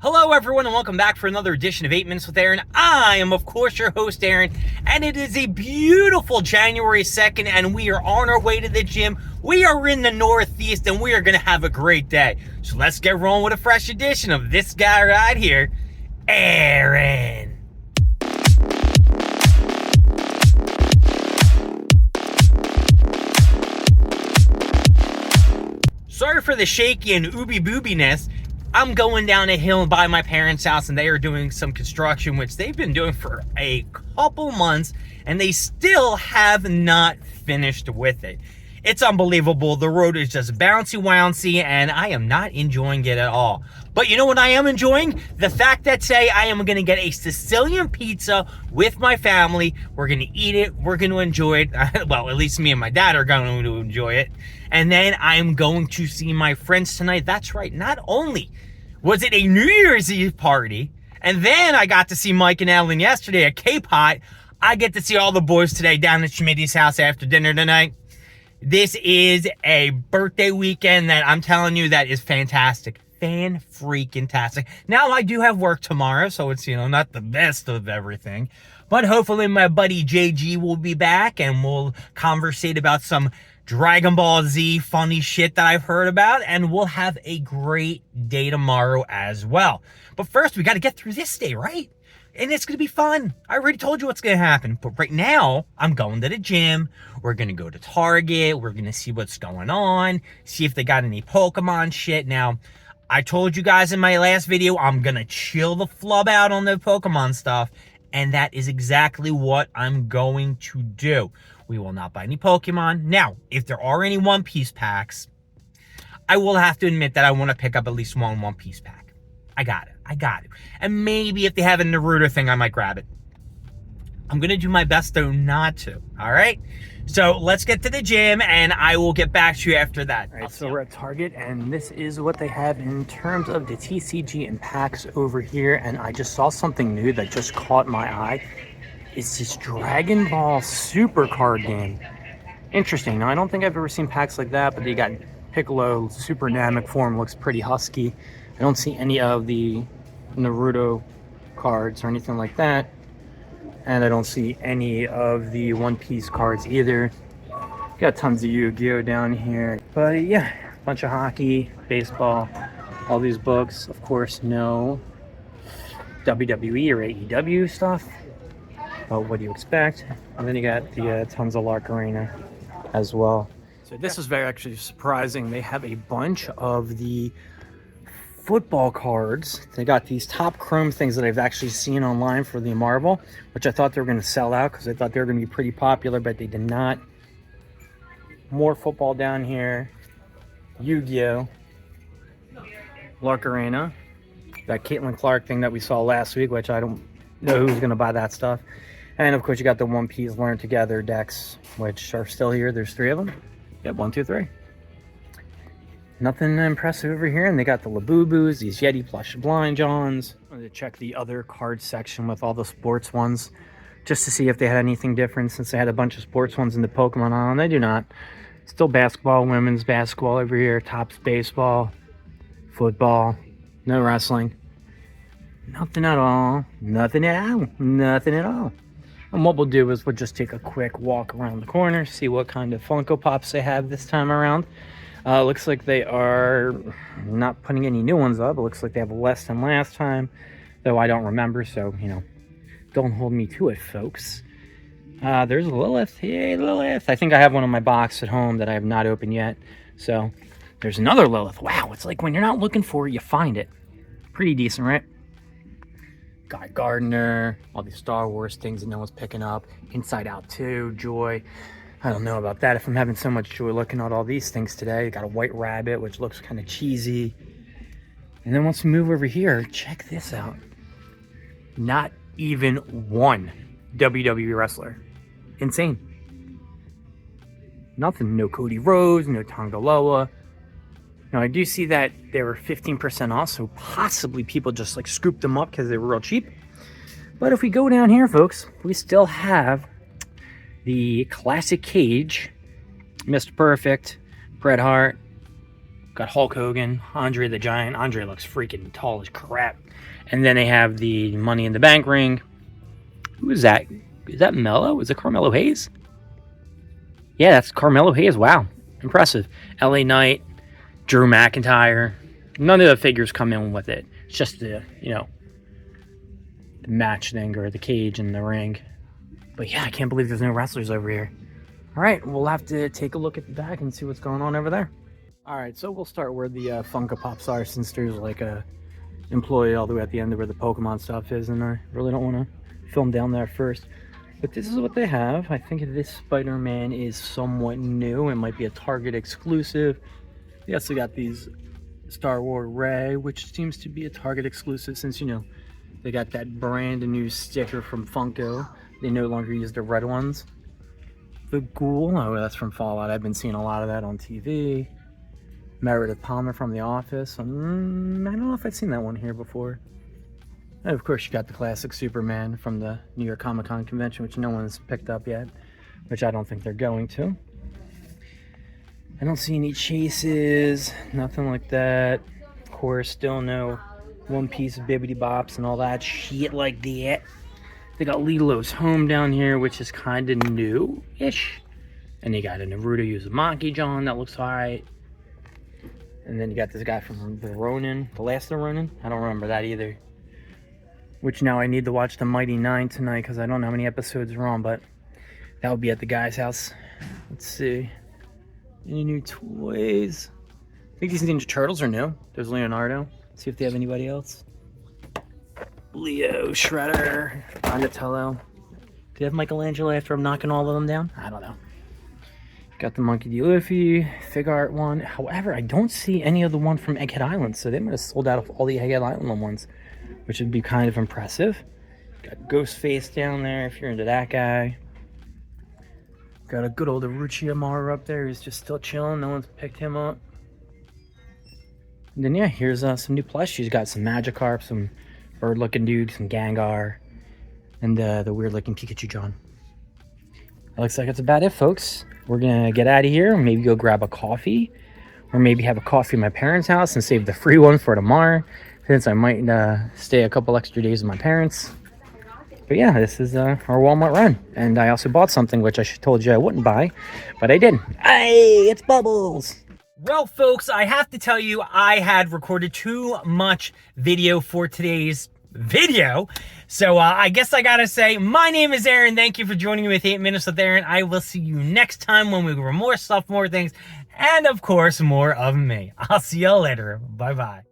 Hello everyone and welcome back for another edition of 8 Minutes with Aaron. I am of course your host Aaron, and it is a beautiful January 2nd and we are on our way to the gym. We are in the Northeast and we are going to have a great day. So let's get rolling with a fresh edition of this guy right here, Aaron. Sorry for the shaky and ooby-boobiness. I'm going down a hill by my parents' house and they are doing some construction, which they've been doing for a couple months, and they still have not finished with it. It's unbelievable. The road is just bouncy-wouncy, and I am not enjoying it at all. But you know what I am enjoying? The fact that today I am going to get a Sicilian pizza with my family. We're going to eat it. We're going to enjoy it. Well, at least me and my dad are going to enjoy it. And then I'm going to see my friends tonight. That's right. Not only was it a New Year's Eve party, and then I got to see Mike and Ellen yesterday at K-Pot, I get to see all the boys today down at Schmitty's house after dinner tonight. This is a birthday weekend that I'm telling you that is fantastic. Fan-freaking-tastic. Now, I do have work tomorrow, so it's, not the best of everything. But hopefully my buddy JG will be back and we'll conversate about some Dragon Ball Z funny shit that I've heard about, and we'll have a great day tomorrow as well. But first, we got to get through this day, right? And it's going to be fun. I already told you what's going to happen. But right now, I'm going to the gym. We're going to go to Target. We're going to see what's going on, see if they got any Pokemon shit. Now, I told you guys in my last video, I'm going to chill the flub out on the Pokemon stuff. And that is exactly what I'm going to do. We will not buy any Pokemon. Now, if there are any One Piece packs, I will have to admit that I want to pick up at least one Piece pack. I got it. And maybe if they have a Naruto thing, I might grab it. I'm going to do my best, though, not to. All right? So let's get to the gym, and I will get back to you after that. All right, so we're at Target, and this is what they have in terms of the TCG and packs over here. And I just saw something new that just caught my eye. It's this Dragon Ball Super card game. Interesting. Now, I don't think I've ever seen packs like that, but they got Piccolo Super Namek form. Looks pretty husky. I don't see any of the Naruto cards or anything like that. And I don't see any of the One Piece cards either. Got tons of Yu-Gi-Oh down here. But yeah, bunch of hockey, baseball, all these books. Of course, no WWE or AEW stuff. But what do you expect? And then you got the tons of Lark Arena as well. So this is very actually surprising. They have a bunch of the football cards. They got these top chrome things that I've actually seen online for the Marvel, which I thought they were going to sell out because I thought they were going to be pretty popular, but they did not. More football down here. Yu-Gi-Oh! Lark Arena. That Caitlin Clark thing that we saw last week, which I don't know who's going to buy that stuff. And of course you got the One Piece Learn Together decks, which are still here. There's 3 of them. Yep, 1, 2, 3. Nothing impressive over here. And they got the Labubus, these Yeti plush Blind Johns. I'm going to check the other card section with all the sports ones just to see if they had anything different, since they had a bunch of sports ones in the Pokemon aisle. They do not. Still basketball, women's basketball over here, Topps baseball, football, no wrestling. Nothing at all. Nothing at all. Nothing at all. And what we'll do is we'll just take a quick walk around the corner, see what kind of Funko Pops they have this time around. Looks like they are not putting any new ones up. It looks like they have less than last time, though I don't remember, so, don't hold me to it, folks. There's Lilith. Hey, Lilith. I think I have one in my box at home that I have not opened yet. So, there's another Lilith. Wow, it's like when you're not looking for it, you find it. Pretty decent, right? Guy Gardner, all these Star Wars things that no one's picking up. Inside Out 2, Joy. I don't know about that if I'm having so much joy looking at all these things today. Got a White Rabbit, which looks kind of cheesy. And then once we move over here, check this out. Not even one WWE wrestler. Insane. Nothing. No Cody Rhodes, no Tonga Loa. Now, I do see that they were 15% off, so possibly people just scooped them up because they were real cheap. But if we go down here, folks, we still have the Classic Cage, Mr. Perfect, Bret Hart, Got Hulk Hogan, Andre the Giant. Andre looks freaking tall as crap. And then they have the Money in the Bank ring. Who is that? Is that Mello? Is it Carmelo Hayes? Yeah, that's Carmelo Hayes. Wow. Impressive. LA Knight, Drew McIntyre. None of the figures come in with it. It's just the, the match thing or the cage and the ring. But yeah, I can't believe there's no wrestlers over here. All right, we'll have to take a look at the back and see what's going on over there. All right, so we'll start where the Funko Pops are, since there's like a employee all the way at the end of where the Pokemon stuff is, and I really don't want to film down there first. But this is what they have. I think this Spider-Man is somewhat new. It might be a Target exclusive. They also got these Star Wars Rey, which seems to be a Target exclusive, since, they got that brand new sticker from Funko. They no longer use the red ones. The Ghoul, oh, that's from Fallout. I've been seeing a lot of that on TV. Meredith Palmer from The Office. I don't know if I've seen that one here before. And of course, you got the classic Superman from the New York Comic Con convention, which no one's picked up yet, which I don't think they're going to. I don't see any chases, nothing like that. Of course, still no One Piece Bibbidi Bops and all that shit like that. They got Lilo's Home down here, which is kind of new-ish. And you got a Naruto Uzumaki John that looks alright. And then you got this guy from The Ronin, The Last of the Ronin. I don't remember that either. Which now I need to watch The Mighty Nine tonight because I don't know how many episodes are on, but that will be at the guy's house. Let's see. Any new toys? I think these Ninja Turtles are new. There's Leonardo. Let's see if they have anybody else. Leo, Shredder, Donatello. Do they have Michelangelo after I'm knocking all of them down? I don't know. Got the Monkey D. Luffy, Fig Art one. However, I don't see any of the one from Egghead Island, so they might have sold out of all the Egghead Island ones, which would be kind of impressive. Got Ghostface down there if you're into that guy. Got a good old Orochimaru up there who's just still chilling. No one's picked him up. And then yeah, here's some new plushies. Got some Magikarp, some bird-looking dude, some Gengar, and the weird-looking Pikachu John. That looks like that's about it, folks. We're gonna get out of here, maybe go grab a coffee, or maybe have a coffee at my parents' house and save the free one for tomorrow, since I might stay a couple extra days with my parents. But yeah, this is our Walmart run. And I also bought something which I told you I wouldn't buy, but I did. Hey, it's Bubbles! Well, folks, I have to tell you, I had recorded too much video for today's video. So I guess I gotta say, my name is Aaron. Thank you for joining me with 8 Minutes with Aaron. I will see you next time when we cover more stuff, more things, and of course, more of me. I'll see y'all later. Bye-bye.